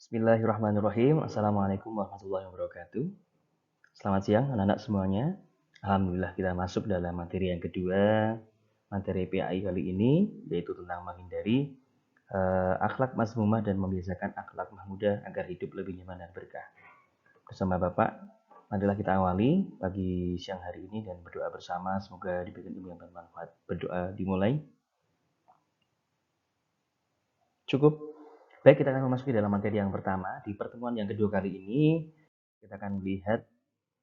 Bismillahirrahmanirrahim. Assalamualaikum warahmatullahi wabarakatuh. Selamat siang anak-anak semuanya. Alhamdulillah kita masuk dalam materi yang kedua, materi PAI kali ini, yaitu tentang menghindari akhlak mazmumah dan membiasakan akhlak mahmudah agar hidup lebih nyaman dan berkah. Bersama Bapak, marilah kita awali pagi siang hari ini dan berdoa bersama, semoga diberikan ilmu yang bermanfaat. Berdoa dimulai. Cukup. Baik, kita akan memasuki dalam materi yang pertama. Di pertemuan yang kedua kali ini, kita akan melihat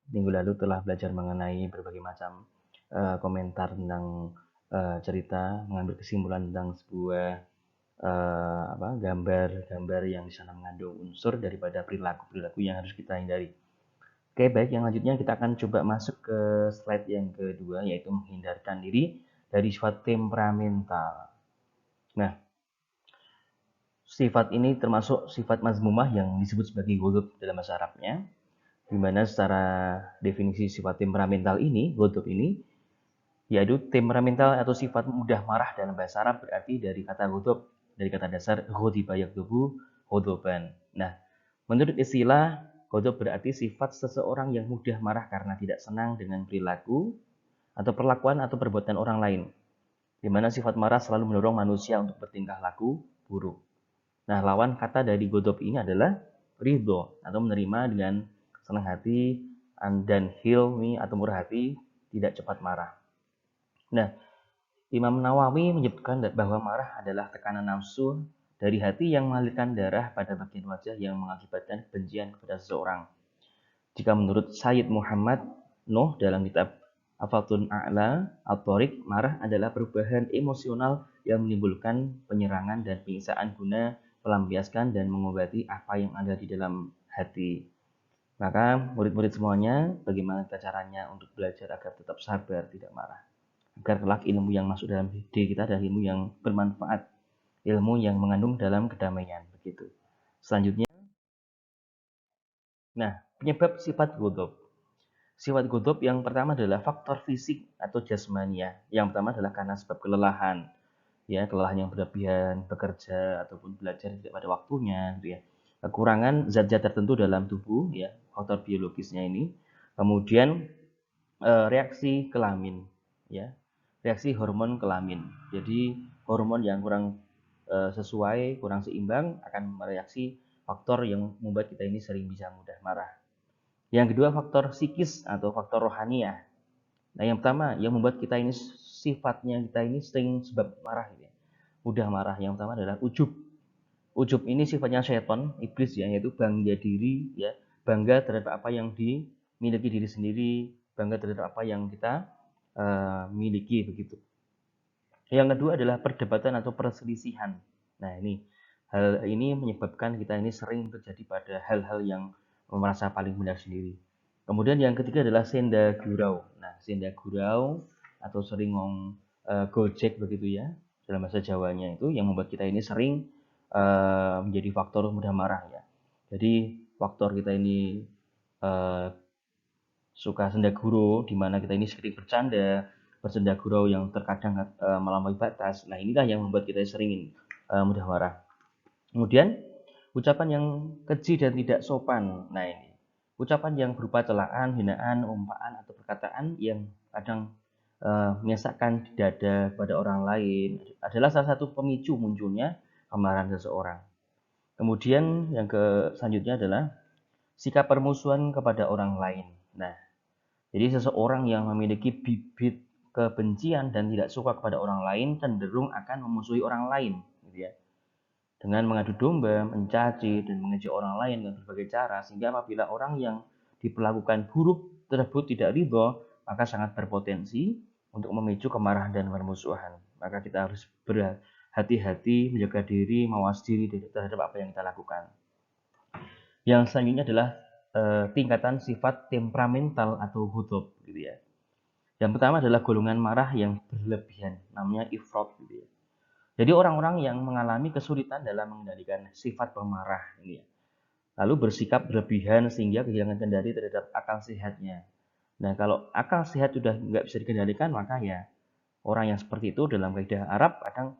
minggu lalu telah belajar mengenai berbagai macam komentar tentang cerita, mengambil kesimpulan tentang sebuah gambar-gambar yang di sana mengandung unsur daripada perilaku-perilaku yang harus kita hindari. Oke, baik, yang lanjutnya kita akan coba masuk ke slide yang kedua, yaitu menghindarkan diri dari sifat temperamental. Nah, sifat ini termasuk sifat mazmumah yang disebut sebagai ghadab dalam bahasa Arabnya, di mana secara definisi sifat temperamental ini, ghadab ini, yaitu temperamental atau sifat mudah marah dalam bahasa Arab berarti dari kata ghadab, dari kata dasar ghadiba yaghdabu ghadaban. Nah, menurut istilah, ghadab berarti sifat seseorang yang mudah marah karena tidak senang dengan perilaku atau perlakuan atau perbuatan orang lain, di mana sifat marah selalu mendorong manusia untuk bertingkah laku buruk. Nah, lawan kata dari ghadab ini adalah ridho atau menerima dengan senang hati dan hilmi atau murah hati, tidak cepat marah. Nah, Imam Nawawi menyebutkan bahwa marah adalah tekanan nafsu dari hati yang mengalirkan darah pada bagian wajah yang mengakibatkan kebencian kepada seseorang. Jika menurut Sayyid Muhammad Nuh dalam kitab Afatun A'la At-Tariq, marah adalah perubahan emosional yang menimbulkan penyerangan dan penyiksaan guna melampiaskan dan mengobati apa yang ada di dalam hati. Maka murid-murid semuanya, bagaimana caranya untuk belajar agar tetap sabar, tidak marah, agar kelak ilmu yang masuk dalam diri kita adalah ilmu yang bermanfaat, ilmu yang mengandung dalam kedamaian, begitu. Selanjutnya, nah, penyebab sifat ghadab. Sifat ghadab yang pertama adalah faktor fisik atau jasmania. Yang pertama adalah karena sebab kelelahan, ya, kelelahan yang berlebihan, bekerja ataupun belajar tidak pada waktunya, gitu ya. Kekurangan zat-zat tertentu dalam tubuh, ya, faktor biologisnya ini. Kemudian reaksi kelamin, ya, reaksi hormon kelamin. Jadi hormon yang kurang sesuai, kurang seimbang akan mereaksi faktor yang membuat kita ini sering bisa mudah marah. Yang kedua, faktor psikis atau faktor rohaniah. Nah, yang pertama yang membuat kita ini sifatnya kita ini sering sebab marah, gitu ya, mudah marah. Yang pertama adalah ujub. Ujub ini sifatnya syaitan, iblis, ya, yaitu bangga diri, ya, bangga terhadap apa yang dimiliki diri sendiri, bangga terhadap apa yang kita miliki, begitu. Yang kedua adalah perdebatan atau perselisihan. Nah, hal ini menyebabkan kita ini sering terjadi pada hal-hal yang merasa paling benar sendiri. Kemudian yang ketiga adalah senda gurau. Nah, senda gurau atau sering gojek, begitu ya, dalam bahasa Jawanya, itu yang membuat kita ini sering menjadi faktor mudah marah, ya. Jadi faktor kita ini suka senda gurau, di mana kita ini sering bercanda, bersenda gurau yang terkadang melampaui batas. Nah, inilah yang membuat kita sering mudah marah. Kemudian ucapan yang keji dan tidak sopan. Nah, ini ucapan yang berupa celaan, hinaan, umpaan atau perkataan yang kadang menyesakkan di dada pada orang lain adalah salah satu pemicu munculnya kemarahan seseorang. Kemudian yang selanjutnya adalah sikap permusuhan kepada orang lain. Nah, jadi seseorang yang memiliki bibit kebencian dan tidak suka kepada orang lain cenderung akan memusuhi orang lain, gitu ya, dengan mengadu domba, mencaci, dan mengejek orang lain dengan berbagai cara, sehingga apabila orang yang diperlakukan buruk tersebut tidak ridho, maka sangat berpotensi untuk memicu kemarahan dan permusuhan. Maka kita harus berhati-hati, menjaga diri, mawas diri terhadap apa yang kita lakukan. Yang selanjutnya adalah tingkatan sifat temperamental atau ghadab, gitu ya. Yang pertama adalah golongan marah yang berlebihan, namanya ifrat, gitu ya. Jadi orang-orang yang mengalami kesulitan dalam mengendalikan sifat pemarah ini, ya, lalu bersikap berlebihan sehingga kehilangan kendali terhadap akal sehatnya. Nah, kalau akal sehat sudah nggak bisa dikendalikan, maka ya orang yang seperti itu dalam kaidah Arab kadang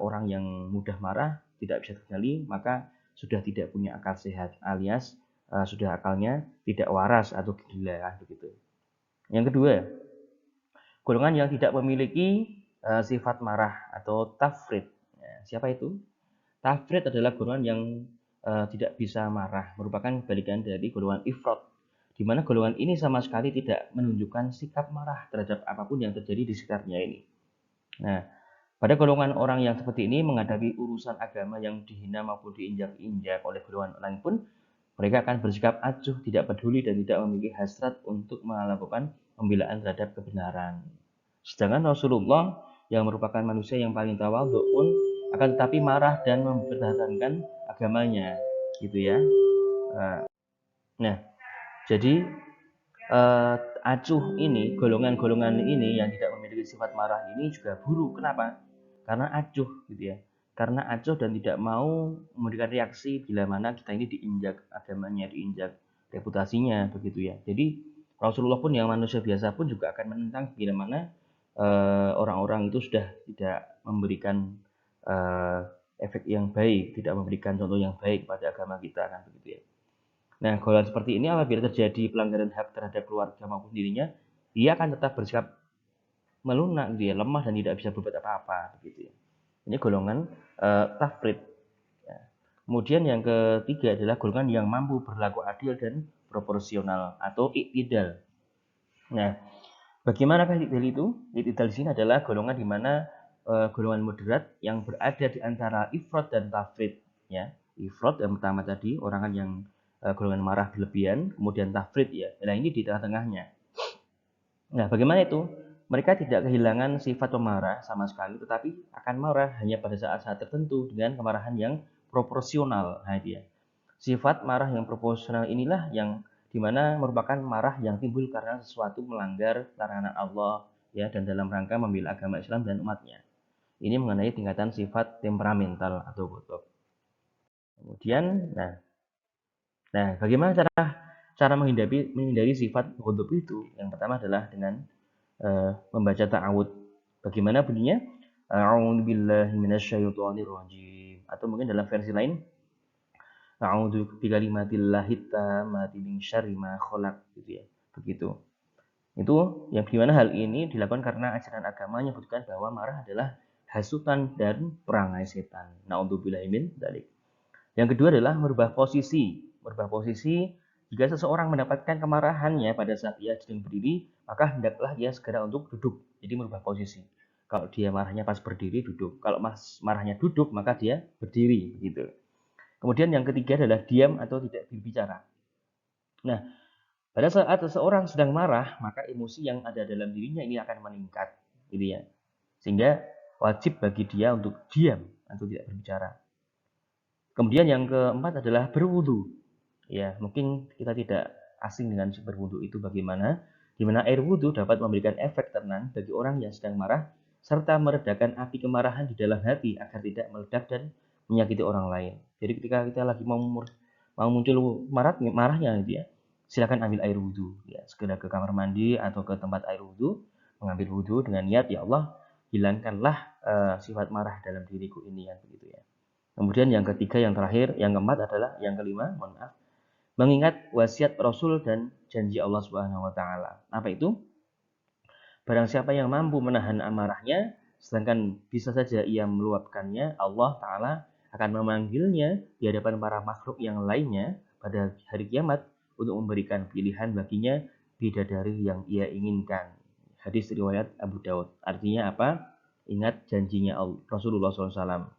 orang yang mudah marah tidak bisa terkendali, maka sudah tidak punya akal sehat, alias sudah akalnya tidak waras atau gila begitu. Yang kedua, golongan yang tidak memiliki sifat marah atau tafrid. Ya, siapa itu? Tafrid adalah golongan yang tidak bisa marah, merupakan kebalikan dari golongan ifrat, di mana golongan ini sama sekali tidak menunjukkan sikap marah terhadap apapun yang terjadi di sekitarnya ini. Nah, pada golongan orang yang seperti ini menghadapi urusan agama yang dihina maupun diinjak-injak oleh golongan lain pun, mereka akan bersikap acuh, tidak peduli dan tidak memiliki hasrat untuk melakukan pembelaan terhadap kebenaran. Sedangkan Rasulullah yang merupakan manusia yang paling tawadhu pun akan tetapi marah dan mempertahankan agamanya, gitu ya. Nah, jadi acuh ini, golongan-golongan ini yang tidak memiliki sifat marah ini juga buruk. Kenapa? Karena acuh, gitu ya. Karena acuh dan tidak mau memberikan reaksi bila mana kita ini diinjak agamanya, diinjak reputasinya, begitu ya. Jadi Rasulullah pun yang manusia biasa pun juga akan menentang bila mana orang-orang itu sudah tidak memberikan efek yang baik, tidak memberikan contoh yang baik pada agama kita, kan begitu ya. Nah, golongan seperti ini apabila terjadi pelanggaran hak terhadap keluarga maupun dirinya, dia akan tetap bersikap melunak, dia lemah dan tidak bisa berbuat apa-apa, begitu ya. Ini golongan tafrid. Ya. Kemudian yang ketiga adalah golongan yang mampu berlaku adil dan proporsional atau iktidal. Nah, bagaimanakah iktidal itu? Iktidal di sini adalah golongan di mana golongan moderat yang berada di antara ifrat dan tafrid. Ya, ifrat yang pertama tadi orang yang golongan marah berlebihan, kemudian tafrid ya. Nah, ini di tengah-tengahnya. Nah, bagaimana itu? Mereka tidak kehilangan sifat pemarah sama sekali, tetapi akan marah hanya pada saat-saat tertentu dengan kemarahan yang proporsional. Nah, itu ya. Sifat marah yang proporsional inilah yang dimana merupakan marah yang timbul karena sesuatu melanggar larangan Allah ya dan dalam rangka membela agama Islam dan umatnya. Ini mengenai tingkatan sifat temperamental atau ghadab. Kemudian, bagaimana cara menghindari sifat ghadab itu? Yang pertama adalah dengan membaca ta'awud. Bagaimana bunyinya? A'udzubillahi minasyaitonirrajim. Atau mungkin dalam versi lain, A'udzu bikalimatillahi tammati min syarri ma khalaq, gitu ya. Begitu. Itu yang dimana hal ini dilakukan karena ajaran agama menyebutkan bahwa marah adalah hasutan dan perangai setan. Na'udzubillahi min dzalik. Yang kedua adalah merubah posisi. Merubah posisi, jika seseorang mendapatkan kemarahannya pada saat ia sedang berdiri, maka hendaklah ia segera untuk duduk. Jadi merubah posisi. Kalau dia marahnya pas berdiri, duduk. Kalau marahnya duduk, maka dia berdiri, gitu. Kemudian yang ketiga adalah diam atau tidak berbicara. Nah, pada saat seseorang sedang marah, maka emosi yang ada dalam dirinya ini akan meningkat, gitu ya. Sehingga wajib bagi dia untuk diam atau tidak berbicara. Kemudian yang keempat adalah berwudu. Ya, mungkin kita tidak asing dengan berwudu itu bagaimana, di mana air wudu dapat memberikan efek tenang bagi orang yang sedang marah serta meredakan api kemarahan di dalam hati agar tidak meledak dan menyakiti orang lain. Jadi ketika kita lagi mau muncul marahnya gitu ya, silakan ambil air wudu ya, segera ke kamar mandi atau ke tempat air wudu, mengambil wudu dengan niat ya Allah, hilangkanlah sifat marah dalam diriku ini ya begitu ya. Kemudian yang ketiga, yang terakhir, yang keempat adalah yang kelima, mohon maaf, mengingat wasiat Rasul dan janji Allah Subhanahu wa taala. Apa itu? Barang siapa yang mampu menahan amarahnya, sedangkan bisa saja ia meluapkannya, Allah Ta'ala akan memanggilnya di hadapan para makhluk yang lainnya pada hari kiamat untuk memberikan pilihan baginya bidadari yang ia inginkan. Hadis riwayat Abu Daud. Artinya apa? Ingat janjinya Rasulullah SAW.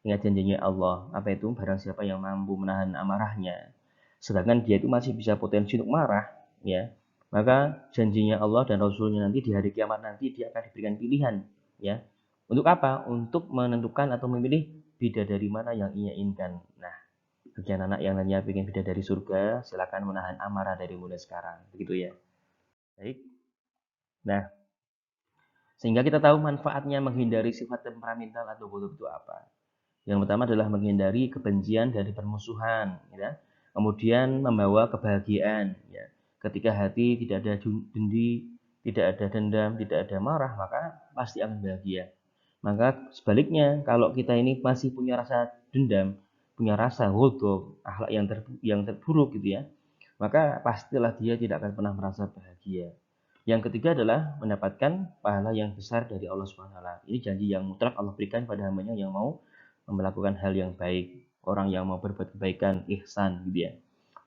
Ingat janjinya Allah. Apa itu? Barang siapa yang mampu menahan amarahnya, sedangkan dia itu masih bisa potensi untuk marah, ya, maka janjinya Allah dan Rasulnya nanti di hari kiamat nanti dia akan diberikan pilihan, ya. Untuk apa? Untuk menentukan atau memilih bidadari mana yang ia inginkan. Nah, bagi anak yang nantinya ingin bidadari surga, silakan menahan amarah dari mulai sekarang. Begitu ya. Baik. Nah, sehingga kita tahu manfaatnya menghindari sifat temperamental atau ghadab itu apa. Yang pertama adalah menghindari kebencian dari permusuhan, ya. Kemudian membawa kebahagiaan, ya. Ketika hati tidak ada dendam, tidak ada dendam, tidak ada marah, maka pasti akan bahagia. Maka sebaliknya, kalau kita ini masih punya rasa dendam, punya rasa ghadab, akhlak yang terburuk gitu ya, maka pastilah dia tidak akan pernah merasa bahagia. Yang ketiga adalah mendapatkan pahala yang besar dari Allah Subhanahu wa taala. Ini janji yang mutlak Allah berikan pada hambanya yang mau melakukan hal yang baik, orang yang mau berbuat kebaikan, ihsan gitu ya.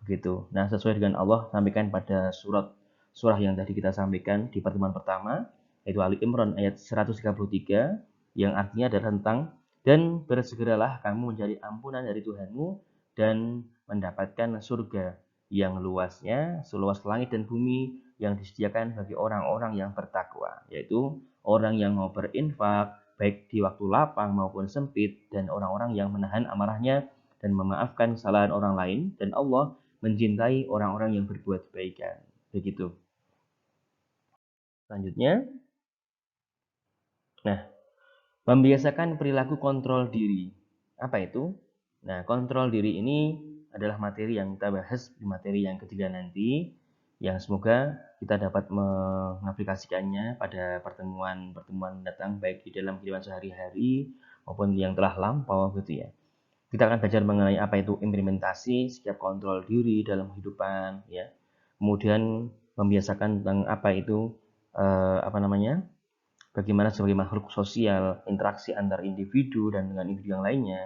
Begitu. Nah, sesuai dengan Allah sampaikan pada surah yang tadi kita sampaikan di pertemuan pertama, yaitu Ali Imran ayat 133, yang artinya adalah tentang dan bersegeralah kamu mencari ampunan dari Tuhanmu dan mendapatkan surga yang luasnya seluas langit dan bumi yang disediakan bagi orang-orang yang bertakwa, yaitu orang yang mau berinfak baik di waktu lapang maupun sempit, dan orang-orang yang menahan amarahnya dan memaafkan kesalahan orang lain, dan Allah mencintai orang-orang yang berbuat kebaikan. Begitu. Selanjutnya, nah, membiasakan perilaku kontrol diri. Apa itu? Nah, kontrol diri ini adalah materi yang kita bahas di materi yang ketiga nanti, yang semoga kita dapat mengaplikasikannya pada pertemuan-pertemuan mendatang, baik di dalam kehidupan sehari-hari maupun yang telah lampau gitu ya. Kita akan belajar mengenai apa itu implementasi sikap kontrol diri dalam kehidupan ya. Kemudian membiasakan tentang apa itu bagaimana sebagai makhluk sosial, interaksi antar individu dan dengan individu yang lainnya,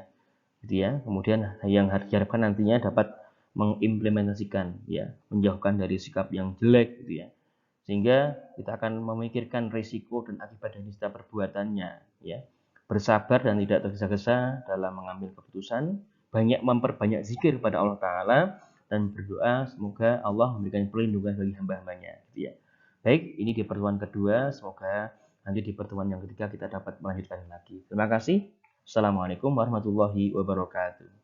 gitu ya. Kemudian yang diharapkan nantinya dapat mengimplementasikan, ya, menjauhkan dari sikap yang jelek, gitu ya. Sehingga kita akan memikirkan risiko dan akibat dari setiap perbuatannya, ya. Bersabar dan tidak tergesa-gesa dalam mengambil keputusan, banyak memperbanyak zikir pada Allah Ta'ala, dan berdoa semoga Allah memberikan perlindungan bagi hamba-hambanya, gitu ya. Baik, ini di pertemuan kedua, semoga nanti di pertemuan yang ketiga kita dapat melanjutkan lagi. Terima kasih. Assalamualaikum warahmatullahi wabarakatuh.